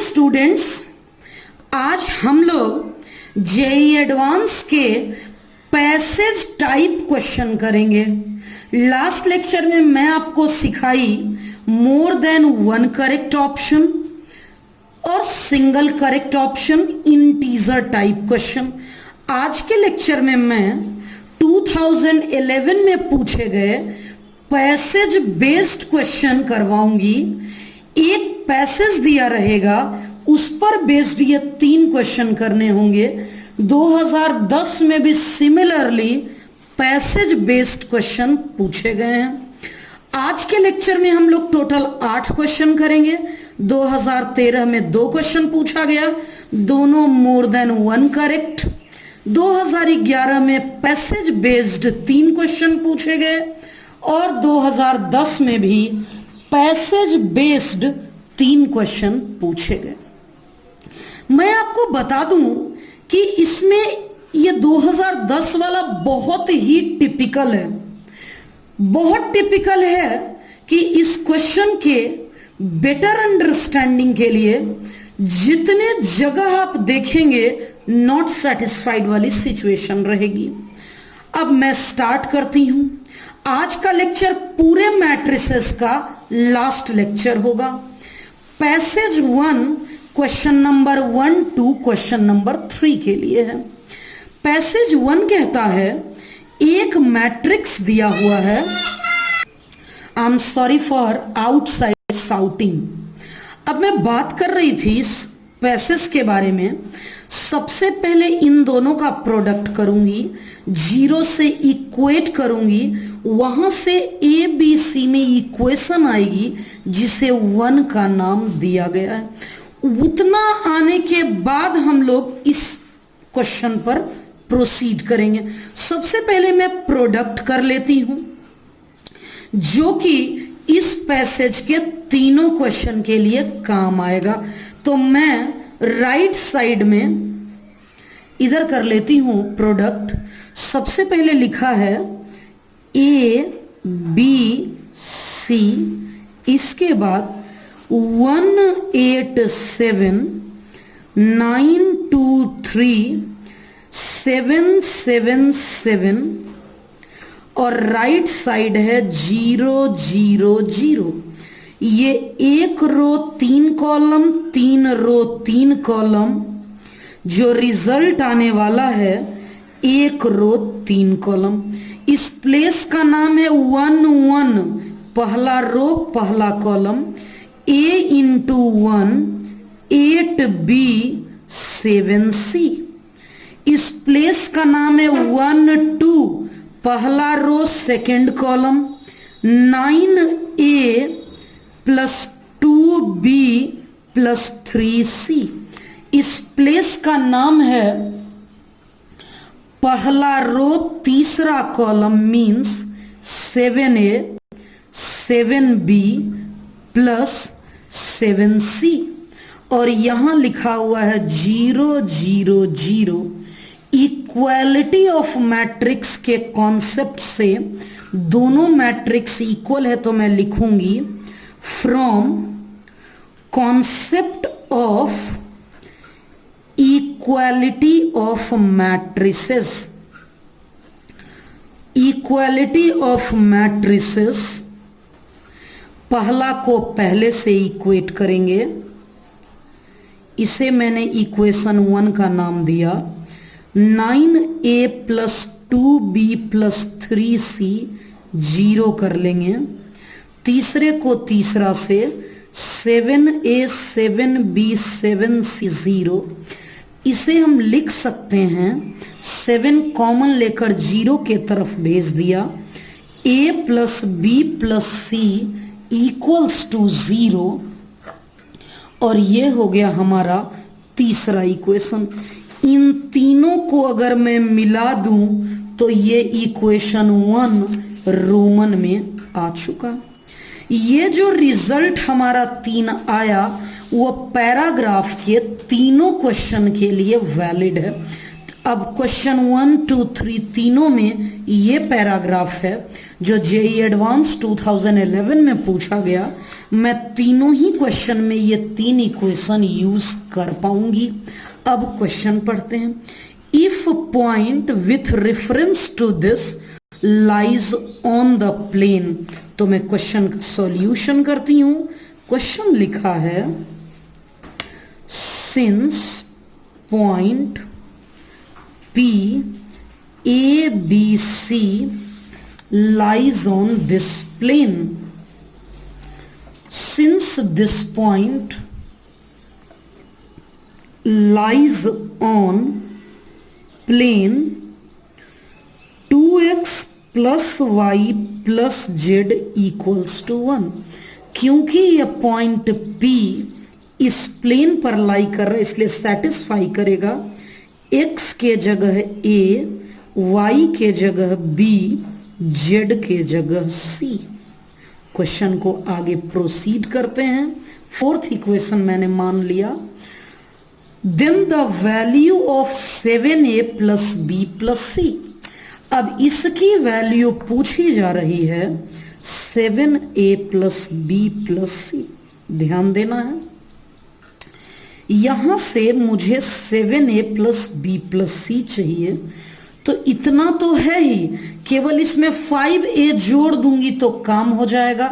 Students, आज हम लोग जेईई एडवांस के पैसेज टाइप क्वेश्चन करेंगे। लास्ट लेक्चर में मैं आपको सिखाई more than one correct option और single correct option integer type question. आज के लेक्चर में मैं 2011 में पूछे गए पैसेज बेस्ड क्वेश्चन करवाऊंगी। एक पैसेज दिया रहेगा, उस पर बेस्ड ये 3 क्वेश्चन करने होंगे। 2010 में भी सिमिलरली पैसेज बेस्ड क्वेश्चन पूछे गए हैं। आज के लेक्चर में हम लोग टोटल 8 क्वेश्चन करेंगे। 2013 में 2 क्वेश्चन पूछा गया, दोनों मोर देन वन करेक्ट। 2011 में पैसेज बेस्ड 3 क्वेश्चन पूछे गए और 2010 में भी पैसेज बेस्ड 3 क्वेश्चन पूछे गए। मैं आपको बता दूं कि इसमें ये 2010 वाला बहुत ही टिपिकल है, बहुत टिपिकल है कि इस क्वेश्चन के बेटर अंडरस्टैंडिंग के लिए जितने जगह आप देखेंगे नॉट सेटिस्फाइड वाली सिचुएशन रहेगी। अब मैं स्टार्ट करती हूं। आज का लेक्चर पूरे मैट्रिसेस का लास्ट लेक्चर होगा। Passage 1 question number 1 to question number 3 के लिए है। पैसेज 1 कहता है एक मैट्रिक्स दिया हुआ है। I am sorry for outside shouting. अब मैं बात कर रही थी इस पैसेज के बारे में। सबसे पहले इन दोनों का प्रोडक्ट करूंगी, 0 से इक्वेट करूंगी, वहां से ए बी सी में इक्वेशन आएगी जिसे 1 का नाम दिया गया है। उतना आने के बाद हम लोग इस क्वेश्चन पर प्रोसीड करेंगे। सबसे पहले मैं प्रोडक्ट कर लेती हूं जो कि इस पैसेज के तीनों क्वेश्चन के लिए काम आएगा। तो मैं राइट साइड में इधर कर लेती हूं प्रोडक्ट। सबसे पहले लिखा है ए बी सी, इसके बाद 187 923 777 और राइट साइड है 000। ये 1 रो 3 कॉलम, 3 रो 3 कॉलम। जो रिजल्ट आने वाला है 1 रो 3 कॉलम। इस प्लेस का नाम है 1 1, पहला रो पहला column. A into 1 8B 7C। इस प्लेस का नाम है 1 2, पहला row second column. 9A plus 2B plus 3C। इस प्लेस का नाम है पहला रो तीसरा column means 7A 7B plus 7C। और यहां लिखा हुआ है 000। इक्वालिटी ऑफ मैट्रिक्स के कॉन्सेप्ट से दोनों मैट्रिक्स इक्वल है, तो मैं लिखूंगी from concept of equality of matrices. Equality of matrices, पहला को पहले से इक्वेट करेंगे। इसे मैंने इक्वेशन 1 का नाम दिया। 9A plus 2B plus 3C 0 कर लेंगे। तीसरे को तीसरा से 7A 7B 7C 0। इसे हम लिख सकते हैं 7 कॉमन लेकर 0 के तरफ भेज दिया। A plus B plus C equals to 0 और ये हो गया हमारा तीसरा इक्वेशन। इन तीनों को अगर मैं मिला दूं तो ये इक्वेशन 1 रोमन में आ चुका। ये जो रिजल्ट हमारा 3 आया वो पैराग्राफ के तीनों क्वेश्चन के लिए वैलिड है। अब क्वेश्चन 1 2 3 तीनों में ये पैराग्राफ है जो जेईई एडवांस 2011 में पूछा गया। मैं तीनों ही क्वेश्चन में ये तीन इक्वेशन यूज कर पाऊंगी। अब क्वेश्चन पढ़ते हैं। If point with reference to this lies on the plane, तो मैं क्वेश्चन का सॉल्यूशन करती हूं। क्वेश्चन लिखा है since point P A B C lies on this plane, since this point lies on plane 2x plus y plus z equals to 1, क्योंकि यह point P इस प्लेन पर लाई कर रहा है इसलिए सेटिस्फाई करेगा x के जगह A, y के जगह B, z के जगह C। क्वेश्चन को आगे प्रोसीड करते हैं। फोर्थ इक्वेशन मैंने मान लिया। Then the value of 7a plus B plus C, अब इसकी वैल्यू पूछी जा रही है 7a प्लस बी प्लस सी। ध्यान देना है, यहां से मुझे 7a प्लस बी प्लस सी चाहिए, तो इतना तो है ही, केवल इसमें 5a जोड़ दूंगी तो काम हो जाएगा।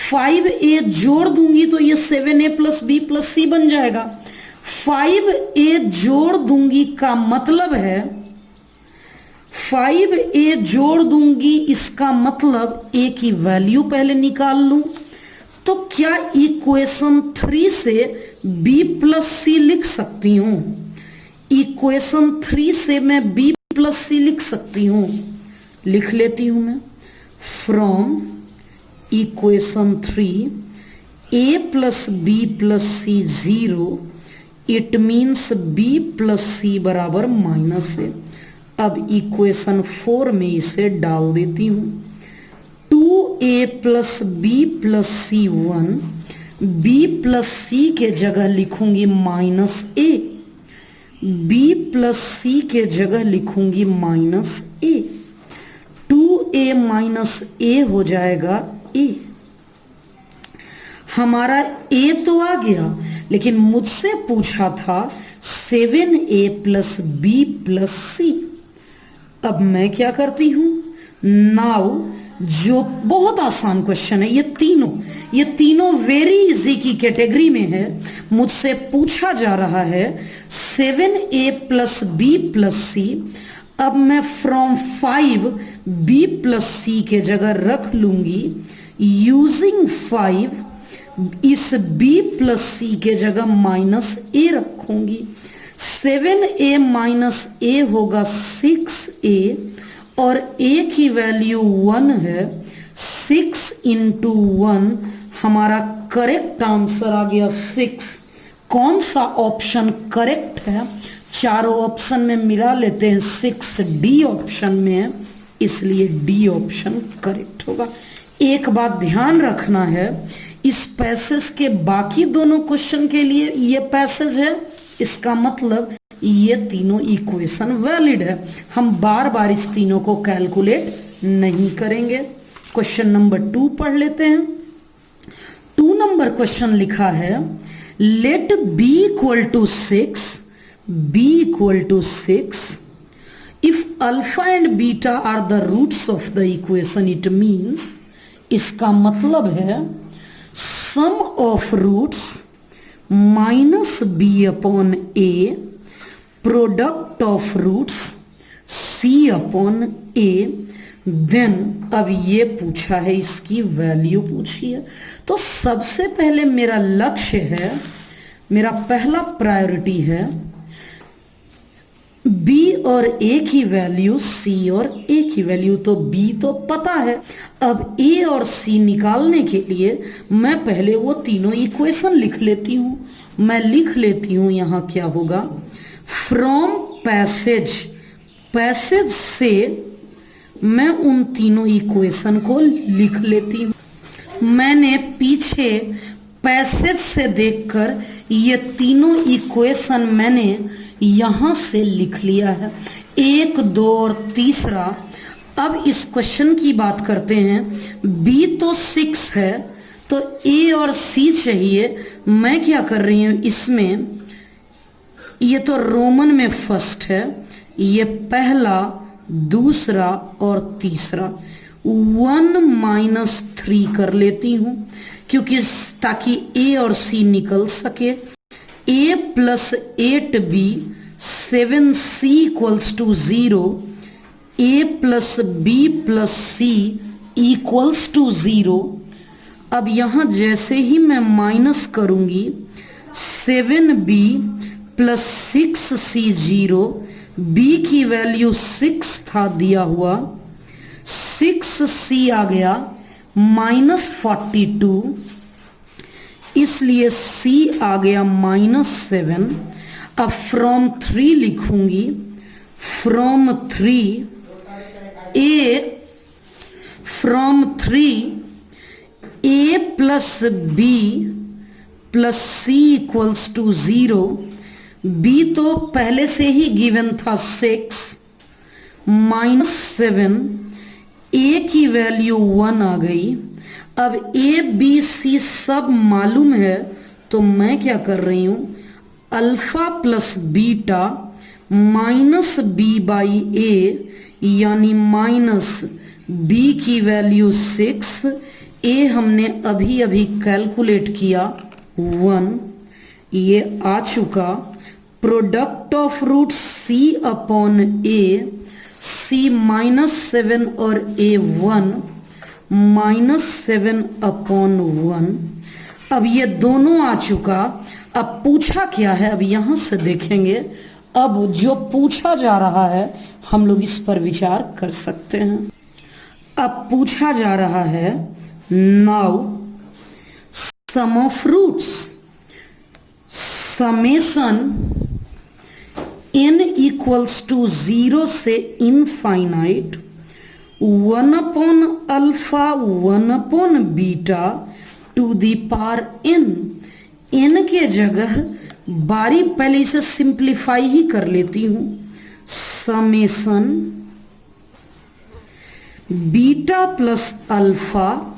5a जोड़ दूंगी तो ये 7a प्लस बी प्लस सी बन जाएगा। 5a जोड़ दूंगी का मतलब है 5a जोड़ दूंगी, इसका मतलब a की वैल्यू पहले निकाल लूं। तो क्या इक्वेशन 3 से b प्लस सी लिख सकती हूं? इक्वेशन 3 से मैं b प्लस सी लिख सकती हूं। लिख लेती हूं मैं। From equation 3 a plus B plus C 0, it means b plus C बराबर -a। अब इक्वेशन 4 में इसे डाल देती हूं। 2a प्लस बी प्लस सी 1, b प्लस सी के जगह लिखूंगी -a, b प्लस सी के जगह लिखूंगी -a। 2a माइनस a हो जाएगा a। हमारा a तो आ गया, लेकिन मुझसे पूछा था 7a plus B plus C. अब मैं क्या करती हूं, नाउ जो बहुत आसान क्वेश्चन है, ये तीनों वेरी इजी की कैटेगरी में है। मुझसे पूछा जा रहा है 7a plus B plus C. अब मैं फ्रॉम 5 b प्लस सी के जगह रख लूंगी यूजिंग 5, इस b प्लस सी के जगह -a रखूंगी। 7a माइनस a होगा 6a, और a की वैल्यू 1 है। 6 इंटू 1, हमारा करेक्ट आंसर आ गया 6। कौन सा ऑप्शन करेक्ट है? चारों ऑप्शन में मिला लेते हैं, 6 डी ऑप्शन में है, इसलिए डी ऑप्शन करेक्ट होगा। एक बात ध्यान रखना है, इस पैसेज के बाकी दोनों क्वेश्चन के लिए ये पैसेज है, इसका मतलब ये तीनों इक्वेशन वैलिड है। हम बार बार इस तीनों को कैलकुलेट नहीं करेंगे। क्वेश्चन नंबर 2 पढ़ लेते हैं। 2 नंबर क्वेश्चन लिखा है let b equal to 6, b equal to 6, if alpha and beta are the roots of the equation, it means, इसका मतलब है sum of roots minus B upon A, product of roots c upon a। Then अब ये पूछा है, इसकी value पूछी है। तो सबसे पहले मेरा लक्ष्य है, मेरा पहला प्रायोरिटी है b और a की वैल्यू, c और a की वैल्यू। तो b तो पता है, अब a और c निकालने के लिए मैं पहले वो तीनों इक्वेशन लिख लेती हूँ। मैं लिख लेती हूँ, यहाँ क्या होगा, फ्रॉम पैसेज से मैं उन तीनों इक्वेशन को लिख लेती हूँ। मैंने पीछे पैसेज से देखकर ये तीनों इक्वेशन मैंने यहाँ से लिख लिया है, 1, 2 और तीसरा। अब इस क्वेश्चन की बात करते हैं। b तो 6 है, तो ए और सी चाहिए। मैं क्या कर रही हूँ इसमें, ये तो रोमन में फर्स्ट है, ये पहला, दूसरा और तीसरा 1 - 3 कर लेती हूँ, क्योंकि ताकि ए और सी निकल सके। a + 8b 7c = 0, a + b + c = 0। अब यहाँ जैसे ही मैं माइनस करूँगी 7b + 6c 0, b की वैल्यू 6 था दिया हुआ, 6c आ गया -42, इसलिए c आ गया -7। अब फ्रॉम 3 लिखूंगी, from 3 a + b + c = 0। b तो पहले से ही गिवन था 6 -7, a की वैल्यू 1 आ गई। अब a b c सब मालूम है, तो मैं क्या कर रही हूँ, अल्फा + बीटा -b/a, यानी -b की वैल्यू 6, a हमने अभी अभी कैलकुलेट किया 1, ये आ चुका। Product of root c upon a, c -7 और a 1, -7/1। अब ये दोनों आ चुका। अब पूछा क्या है, अब यहाँ से देखेंगे। अब जो पूछा जा रहा है हम लोग इस पर विचार कर सकते हैं। अब पूछा जा रहा है now sum of roots, summation n = 0 से infinite 1/α 1/β to the power n। n के जगह बारी पहले इसे सिंप्लीफाई ही कर लेती हूँ, summation beta plus alpha,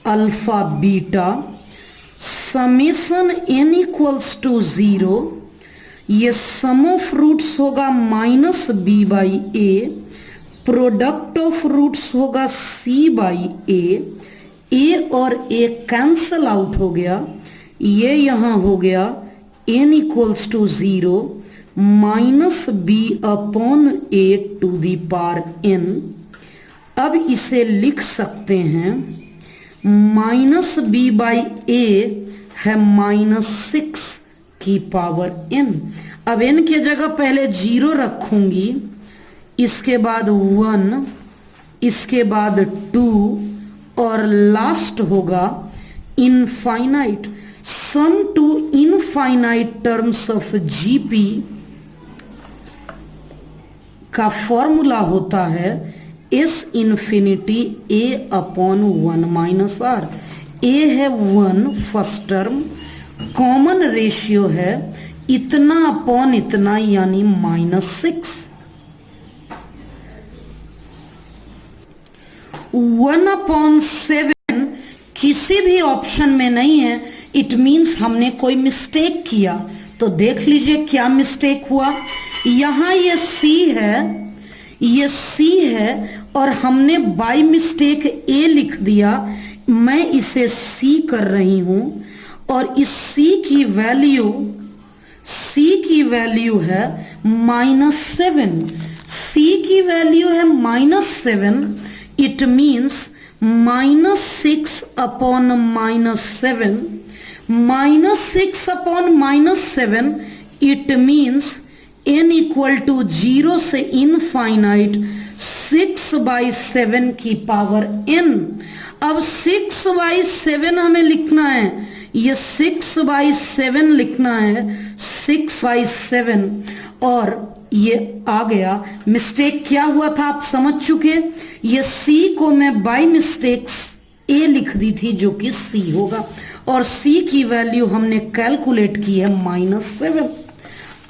alpha beta, summation n = 0। ये सम ऑफ रूट्स होगा -b/a, प्रोडक्ट ऑफ रूट्स होगा c/a, a और a कैंसल आउट हो गया, ये यहाँ हो गया n = 0 -b/a to the power n। अब इसे लिख सकते हैं -b/a है -6 की पावर n। अब n के जगह पहले 0 रखूंगी, इसके बाद 1, इसके बाद 2 और लास्ट होगा infinite. Sum to infinite terms of GP का फॉर्मूला होता है S∞ a/1 - r। a है 1 फर्स्ट टर्म, कॉमन रेशियो है इतना अपॉन इतना यानी -6। 1/7 किसी भी ऑप्शन में नहीं है, इट मीन्स हमने कोई मिस्टेक किया। तो देख लीजिए क्या मिस्टेक हुआ। यहाँ ये c है, ये c है और हमने बाय मिस्टेक a लिख दिया। मैं इसे c कर रही हूँ और इस c की वैल्यू है -7। c की वैल्यू है -7, it means -6/-7, -6/-7, it means n = 0 से इनफाइनाइट 6/7 की पावर n। अब 6/7 हमें लिखना है, ये 6/7 लिखना है, 6/7, और ये आ गया। मिस्टेक क्या हुआ था आप समझ चुके। ये c को मैं बाय मिस्टेक a लिख दी थी जो कि c होगा, और c की वैल्यू हमने कैलकुलेट की है -7।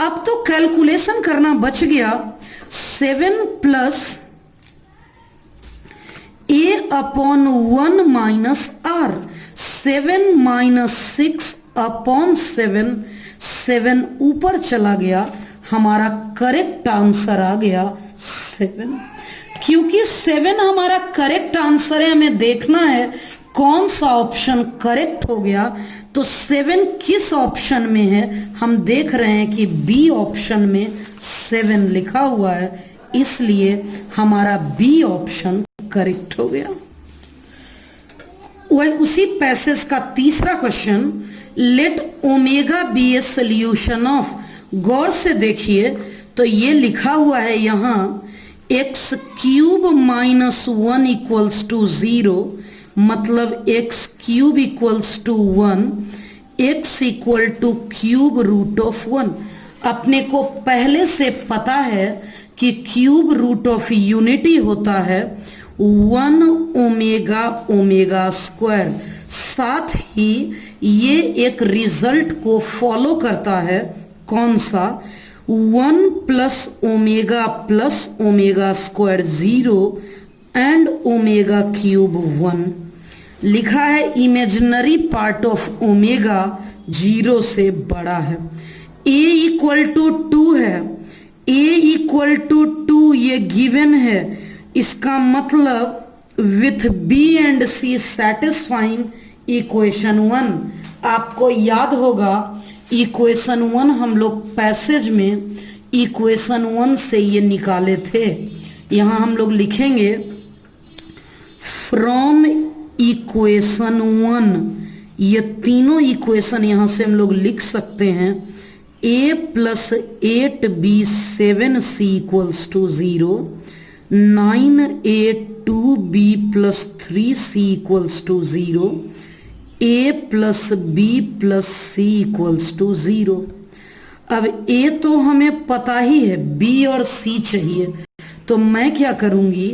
अब तो कैलकुलेशन करना बच गया। 7 + a/1 - r, 7 माइनस 6 अपॉन 7, 7 ऊपर चला गया, हमारा करेक्ट आंसर आ गया 7। क्योंकि 7 हमारा करेक्ट आंसर है, हमें देखना है कौन सा ऑप्शन करेक्ट हो गया। तो 7 किस ऑप्शन में है, हम देख रहे हैं कि बी ऑप्शन में 7 लिखा हुआ है, इसलिए हमारा बी ऑप्शन करेक्ट हो गया। वह उसी पैसेज का तीसरा question, let omega be a solution of, गौर से देखिए तो ये लिखा हुआ है यहाँ X cube minus 1 equals to 0, मतलब X cube equals to 1, X equal to cube root of 1। अपने को पहले से पता है कि क्यूब रूट ऑफ यूनिटी होता है 1 ओमेगा ओमेगा स्क्वायर। साथ ही ये एक रिजल्ट को फॉलो करता है, कौन सा, 1 plus omega square 0 and omega cube 1। लिखा है इमेजिनरी पार्ट ऑफ ओमेगा 0 से बड़ा है। a इक्वल टू 2 है, a इक्वल टू 2 ये गिवन है, इसका मतलब with b and c satisfying equation 1। आपको याद होगा इक्वेशन 1 हम लोग पैसेज में इक्वेशन 1 से ये निकाले थे। यहाँ हम लोग लिखेंगे फ्रॉम इक्वेशन 1, ये तीनों इक्वेशन यहाँ से हम लोग लिख सकते हैं। a plus 8b 7c equals to 0, 9a 2b plus 3c equals to 0, a plus b plus c equals to 0। अब a तो हमें पता ही है, b और c चाहिए, तो मैं क्या करूँगी,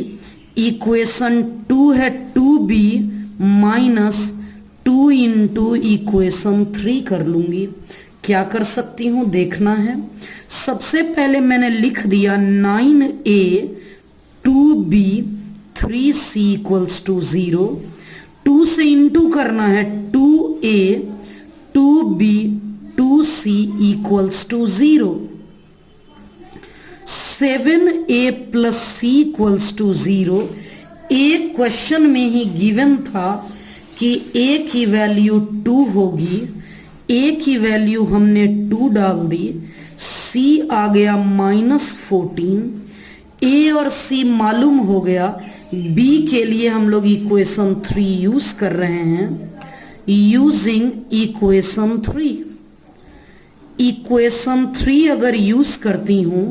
इक्वेशन 2 है 2b माइनस 2 इंटू इक्वेशन 3 कर लूँगी। क्या कर सकती हूँ देखना है। सबसे पहले मैंने लिख दिया 9a 2b 3c equals to 0, 2 से इंटू करना है 2a 2b 2c equals to 0, 7a plus c equals to 0। एक क्वेश्चन में ही गिवन था कि a की वैल्यू 2 होगी, a की वैल्यू हमने 2 डाल दी, c आ गया -14, a और c मालूम हो गया। b के लिए हम लोग इक्वेशन 3 यूज कर रहे हैं, यूजिंग इक्वेशन 3। इक्वेशन 3 अगर यूज करती हूँ,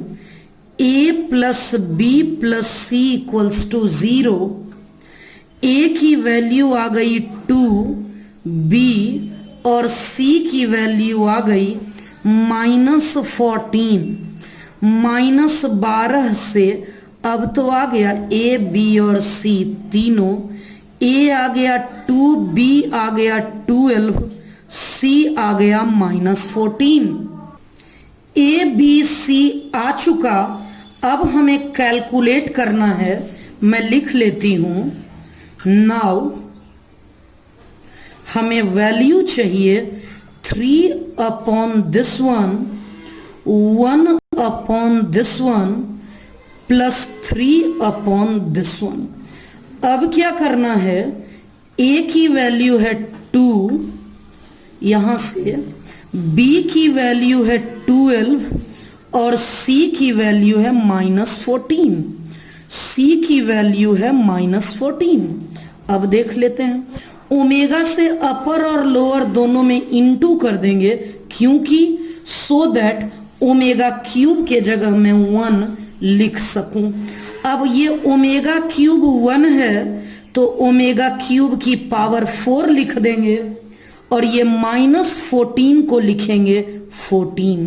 a plus b plus c equals to 0, a की वैल्यू आ गई 2, b और c की वैल्यू आ गई -14, -12 से अब तो आ गया a b और c तीनों, a आ गया 2, b आ गया 12, c आ गया -14। a b c आ चुका, अब हमें कैलकुलेट करना है। मैं लिख लेती हूँ, नाउ हमें वैल्यू चाहिए 3 upon this one, 1 upon this one plus 3 upon this one. अब क्या करना है, a की वैल्यू है 2, यहाँ से b की वैल्यू है 12 और c की वैल्यू है -14, c की वैल्यू है -14। अब देख लेते हैं, ओमेगा से अपर और लोअर दोनों में इंटू कर देंगे, क्योंकि सो दैट ओमेगा क्यूब के जगह में 1 लिख सकूं। अब ये ओमेगा क्यूब 1 है तो ओमेगा क्यूब की पावर 4 लिख देंगे और ये -14 को लिखेंगे 14।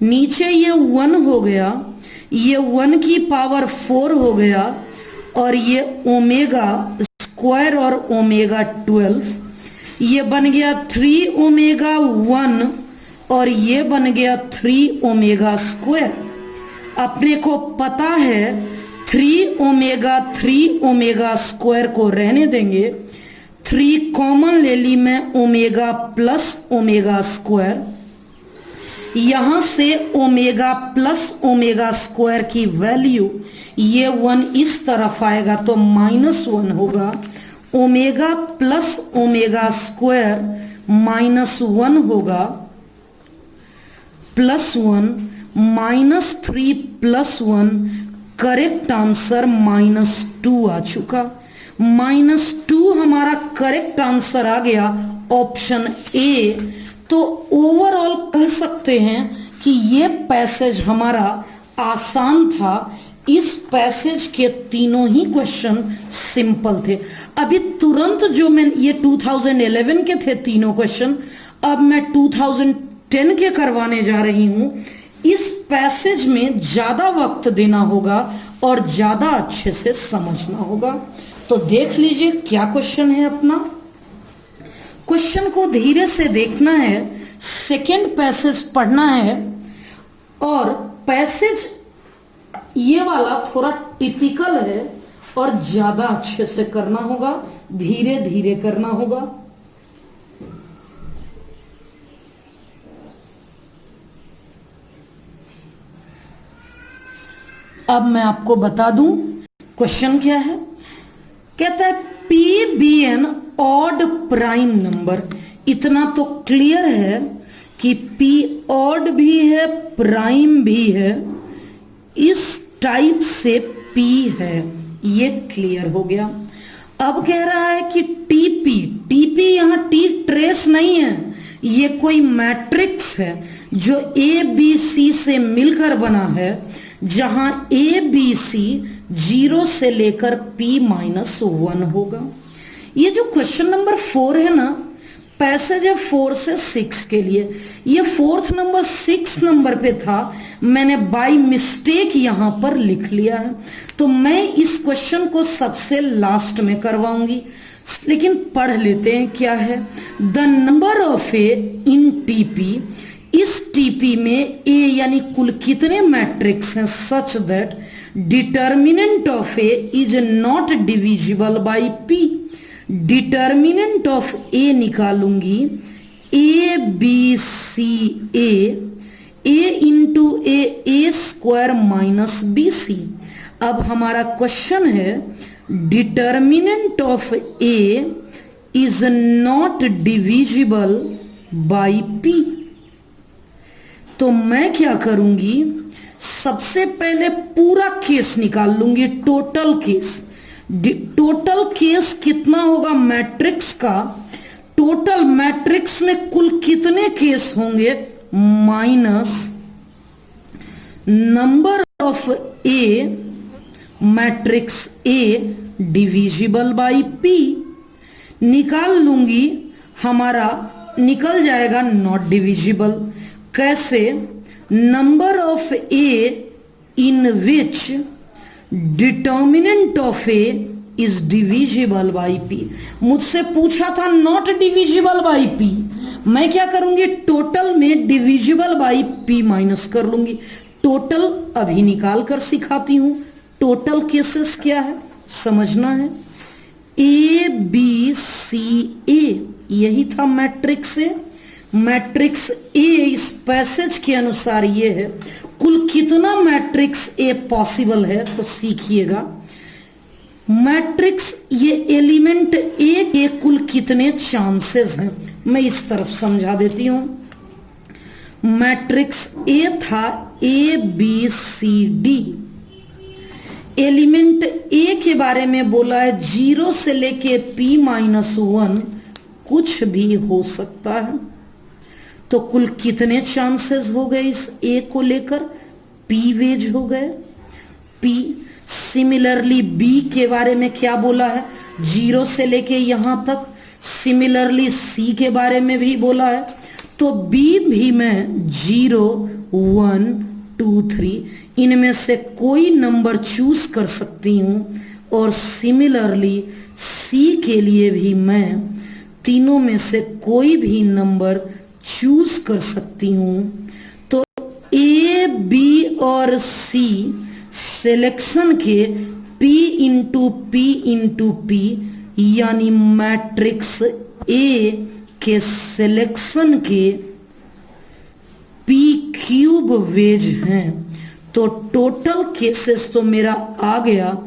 नीचे ये 1 हो गया, ये 1 की पावर 4 हो गया और ये ओमेगा स्क्वायर और ओमेगा 12, ये बन गया 3 ओमेगा 1 और ये बन गया 3 ओमेगा स्क्वायर। अपने को पता है 3 ओमेगा स्क्वायर को रहने देंगे, 3 कॉमन ले ली मैं, ओमेगा प्लस ओमेगा स्क्वायर, यहां से ओमेगा प्लस ओमेगा स्क्वायर की वैल्यू ये 1 इस तरफ आएगा तो -1 होगा, ओमेगा प्लस ओमेगा स्क्वायर -1 होगा, +1 -3 +1, करेक्ट आंसर -2 आ चुका। -2 हमारा करेक्ट आंसर आ गया ऑप्शन ए। तो ओवरऑल कह सकते हैं कि ये पैसेज हमारा आसान था। इस पैसेज के तीनों ही क्वेश्चन सिंपल थे। अभी तुरंत जो मैं ये 2011 के थे तीनों क्वेश्चन, अब मैं 2010 के करवाने जा रही हूं। इस पैसेज में ज्यादा वक्त देना होगा और ज्यादा अच्छे से समझना होगा। तो देख लीजिए क्या क्वेश्चन है अपना। क्वेश्चन को धीरे से देखना है, सेकंड पैसेज पढ़ना है, और पैसेज ये वाला थोड़ा टिपिकल है और ज्यादा अच्छे से करना होगा, धीरे धीरे करना होगा। अब मैं आपको बता दूं क्वेश्चन क्या है। कहता है P be an odd prime number. इतना तो क्लियर है कि पी ऑड भी है प्राइम भी है, इस टाइप से पी है, ये क्लियर हो गया। अब कह रहा है कि टीपी, टीपी यहां टी ट्रेस नहीं है, ये कोई मैट्रिक्स है जो ए बी सी से मिलकर बना है, जहां ए बी सी 0 से लेकर p-1 होगा। ये जो क्वेश्चन नंबर 4 है ना, पैसेज है 4 से 6 के लिए। ये 4th नंबर 6 नंबर पे था, मैंने बाय मिस्टेक यहां पर लिख लिया है, तो मैं इस क्वेश्चन को सबसे लास्ट में करवाऊंगी। लेकिन पढ़ लेते हैं क्या है। The number of A in TP, इस टीपी में ए यानी कुल कितने मैट्रिक्स हैं, such that determinant of A is not divisible by P. Determinant of A निकालूंगी, A B C A into A square minus B C. अब हमारा question है determinant of A is not divisible by P. तो मैं क्या करूंगी, सबसे पहले पूरा केस निकाल लूंगी, टोटल केस। टोटल केस कितना होगा मैट्रिक्स का, टोटल मैट्रिक्स में कुल कितने केस होंगे, minus number of A matrix A divisible by P. निकाल लूंगी, हमारा निकल जाएगा नॉट डिविजिबल। कैसे, number of A in which determinant of A is divisible by P. मुझसे पूछा था नॉट डिविजिबल बाई पी, मैं क्या करूंगी, टोटल में डिविजिबल बाई पी माइनस कर लूंगी। टोटल अभी निकाल कर सिखाती हूं। टोटल केसेस क्या है समझना है। ए बी सी ए, यही था मैट्रिक्स ए। मैट्रिक्स ए इस पैसेज के अनुसार ये है। कुल कितना मैट्रिक्स ए पॉसिबल है तो सीखिएगा। मैट्रिक्स ये एलिमेंट ए के कुल कितने चांसेस हैं, मैं इस तरफ समझा देती हूं। मैट्रिक्स ए था A B C D. Element A के बारे में बोला है 0 से लेके p-1 कुछ भी हो सकता है। तो कुल कितने चांसेस हो गए इस ए को लेकर, पी वेज हो गए, पी। सिमिलरली बी के बारे में क्या बोला है, 0 से लेके यहां तक। सिमिलरली सी के बारे में भी बोला है, तो बी भी मैं 0 1 2 3 इनमें से कोई नंबर चूज कर सकती हूं। और सिमिलरली सी के लिए भी मैं तीनों में से कोई भी नंबर चूज कर सकती हूं। तो ए बी और सी सिलेक्शन के P इंटू पी यानी मैट्रिक्स ए के सिलेक्शन के पी क्यूब वेज हैं। तो टोटल केसेस तो मेरा आ गया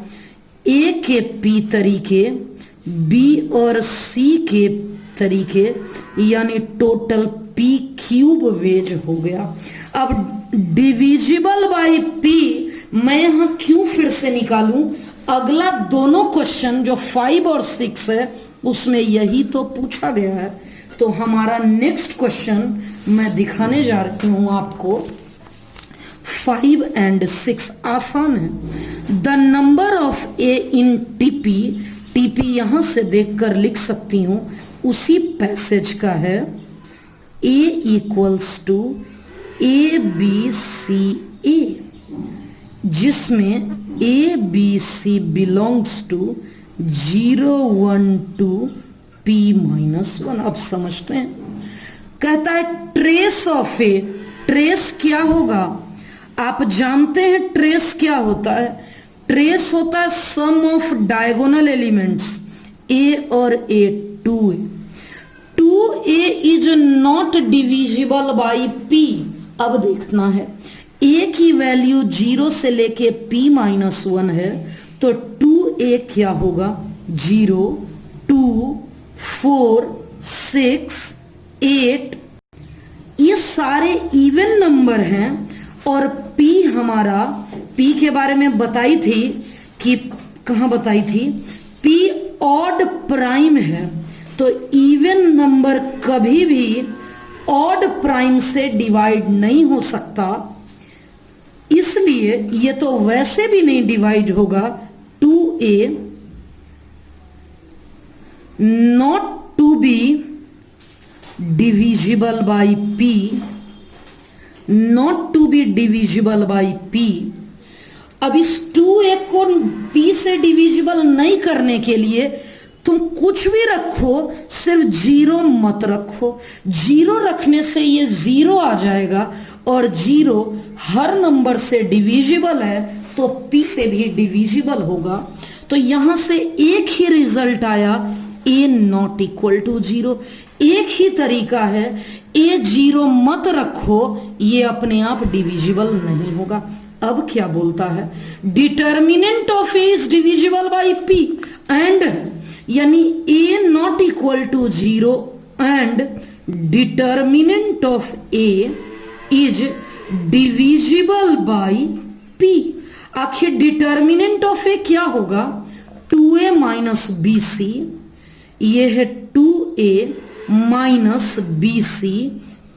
ए के पी तरीके, बी और सी के तरीके, यानी टोटल पी क्यूब वेज हो गया। अब डिविजिबल बाय पी मैं यहां क्यों फिर से निकालूं? अगला दोनों क्वेश्चन जो 5 और 6 है उसमें यही तो पूछा गया है। तो हमारा नेक्स्ट क्वेश्चन मैं दिखाने जा रही हूं आपको, 5 and 6 आसान है। The number of A in TP, TP यहां से देखकर लिख सकती हूं, उसी पैसेज का है A equals to A B C A, जिसमें A B C belongs to 0 1 2 p minus 1। अब समझते हैं, कहता है ट्रेस ऑफ ए, ट्रेस क्या होगा? आप जानते हैं ट्रेस क्या होता है? ट्रेस होता है सम ऑफ डायगोनल एलिमेंट्स ए और ए, 2a। 2a is not divisible by p। अब देखना है a की वैल्यू 0 से लेके p माइनस 1 है, तो 2a क्या होगा? 0 2 4 6 8, ये सारे इवन नंबर हैं। और p हमारा, p के बारे में बताई थी कि कहाँ बताई थी? p ऑड प्राइम है, तो इवन नंबर कभी भी ऑड प्राइम से डिवाइड नहीं हो सकता, इसलिए ये तो वैसे भी नहीं डिवाइड होगा। 2a not to be divisible by p, not to be divisible by p। अब इस 2a को p से डिविजिबल नहीं करने के लिए तुम कुछ भी रखो, सिर्फ 0 मत रखो। 0 रखने से ये 0 आ जाएगा, और 0 हर नंबर से डिविजिबल है तो p से भी डिविजिबल होगा। तो यहां से एक ही रिजल्ट आया, a नॉट इक्वल टू 0। एक ही तरीका है, a 0 मत रखो, ये अपने आप डिविजिबल नहीं होगा। अब क्या बोलता है? Determinant of a is divisible by p and, यानी a not equal to 0 and determinant of a is divisible by p। आखिर डिटर्मिनेंट ऑफ a क्या होगा? 2a माइनस बी सी, ये है 2a minus B C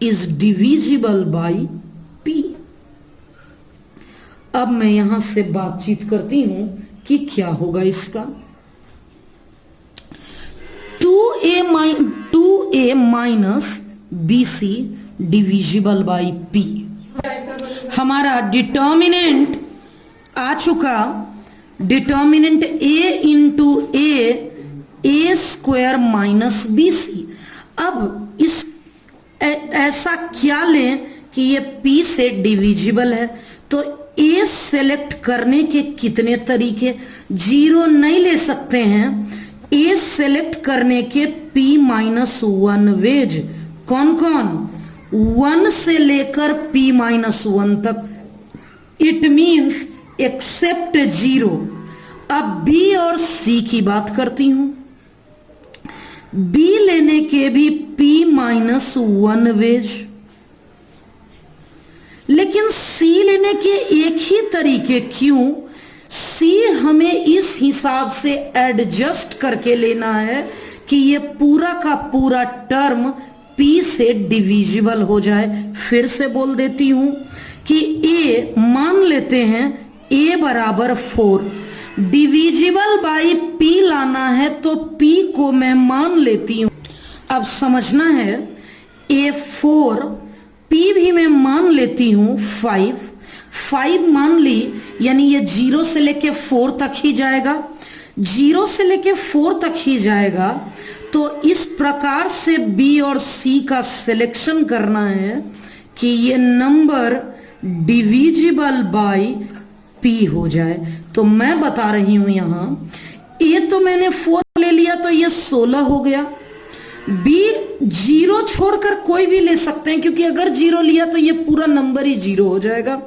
is divisible by p। अब मैं यहां से बातचीत करती हूं कि क्या होगा इसका। 2a minus B C divisible by p। हमारा डिटर्मिनेंट आ चुका, determinant a into A square minus B C. अब इस ऐसा क्या लें कि ये p से डिविजिबल है? तो a सेलेक्ट करने के कितने तरीके? 0 नहीं ले सकते हैं, a सेलेक्ट करने के p माइनस 1 वेज। कौन कौन? 1 से लेकर p माइनस 1 तक, इट मीन्स एक्सेप्ट 0। अब b और c की बात करती हूं। b लेने के भी p माइनस 1 वेज, लेकिन c लेने के एक ही तरीके। क्यों? c हमें इस हिसाब से एडजस्ट करके लेना है कि ये पूरा का पूरा टर्म p से डिविजिबल हो जाए। फिर से बोल देती हूं कि a मान लेते हैं, a बराबर 4, डिविजिबल बाई p लाना है तो p को मैं मान लेती हूं। अब समझना है, a 4, p भी मैं मान लेती हूं 5 मान ली, यानी ये 0 से लेके 4 तक ही जाएगा, 0 से लेके 4 तक ही जाएगा। तो इस प्रकार से b और c का सिलेक्शन करना है कि ये नंबर डिविजिबल बाई p हो जाए। तो मैं बता रही हूं यहां, a तो मैंने 4 ले लिया तो ये 16 हो गया। बी जीरो छोड़कर कोई भी ले सकते हैं, क्योंकि अगर जीरो लिया तो ये पूरा नंबर ही जीरो हो जाएगा।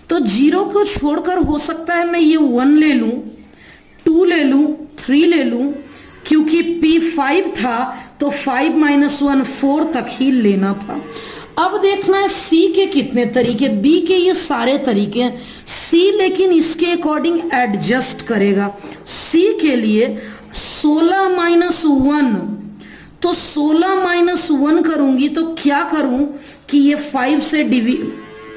तो जीरो को छोड़कर हो सकता है मैं ये 1 ले लूं, 2 ले लूं, 3 ले लूं, क्योंकि P 5 था तो 5 - 1 4 तक ही लेना था। अब देखना है C के कितने तरीके, B के ये सारे तरीके हैं, C लेकिन इसके अकॉर्डिंग एडजस्ट करेगा। C के लिए 16 - 1, तो 16 - 1 करूंगी तो क्या करूं कि ये 5 से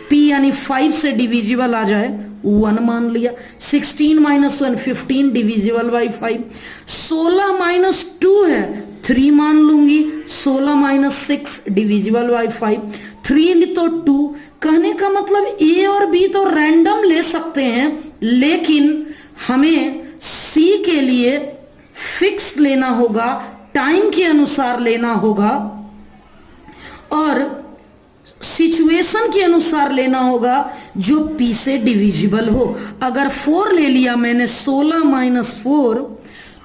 P यानी 5 से डिविजिबल आ जाए, 1 मान लिया। 16 - 1 15 डिविजिबल बाई 5। 16 - 2 है, 3 मान लूंगी। 16 - 6 डिविजिबल बाई 5। 3 तो 2, कहने का मतलब A और B तो रैंडम ले सकते हैं, लेकिन हमें C के लिए फिक्स लेना होगा, टाइम के अनुसार लेना होगा और सिचुएशन के अनुसार लेना होगा जो P से डिविजिबल हो। अगर 4 ले लिया मैंने, 16 - 4,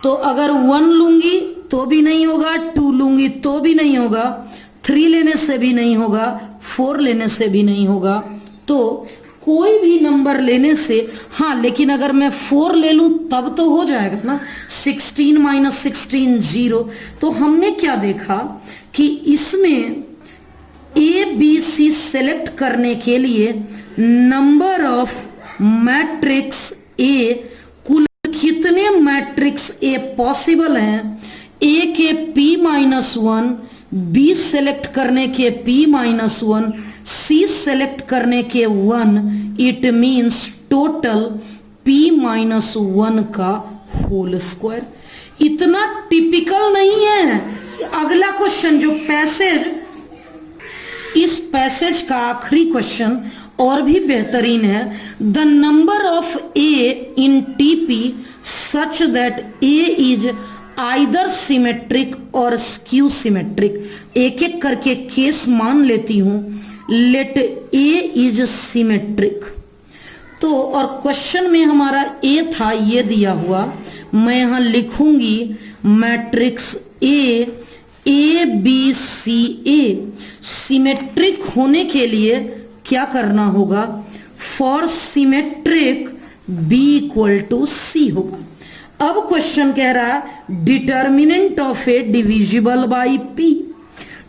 तो अगर 1 लूंगी तो भी नहीं होगा, 2 लूंगी तो भी नहीं होगा, 3 लेने से भी नहीं होगा, 4 लेने से भी नहीं होगा। तो कोई भी नंबर लेने से, हाँ लेकिन अगर मैं 4 ले लूं तब तो हो जाएगा ना। 16 - 16 0। तो हमने क्या देखा कि इसमें A B C सेलेक्ट करने के लिए नंबर ऑफ मैट्रिक्स A, कुल कितने मैट्रिक्स A पॉसिबल हैं, A के P - 1, B सेलेक्ट करने के P - 1, C सेलेक्ट करने के 1, इट मीन्स टोटल P - 1 का होल स्क्वायर। इतना टिपिकल नहीं है। अगला क्वेश्चन जो पैसेज, इस पैसेज का आखिरी क्वेश्चन और भी बेहतरीन है। The number of A in TP such that A is either symmetric और स्क्यू सिमेट्रिक। एक एक करके केस मान लेती हूं। लेट A इज सिमेट्रिक, तो और क्वेश्चन में हमारा A था, ये दिया हुआ, मैं यहां लिखूंगी matrix A B C A। Symmetric होने के लिए क्या करना होगा, फॉर सिमेट्रिक B = C होगा। अब क्वेश्चन कह रहा है determinant of A divisible by P।